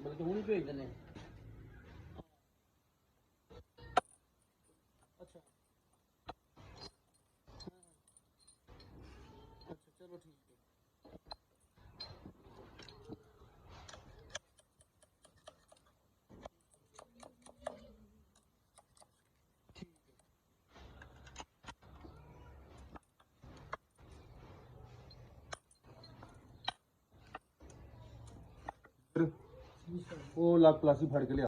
ਬਲਕਿ ਹੁਣ ਹੀ ਭੇਜ ਦਿੰਦੇ। ਅੱਛਾ ਅੱਛਾ ਚਲੋ ਠੀਕ ਹੈ। ਉਹ ਲੱਕ ਪਲਾਸੀ ਫੜ ਕੇ ਲਿਆ।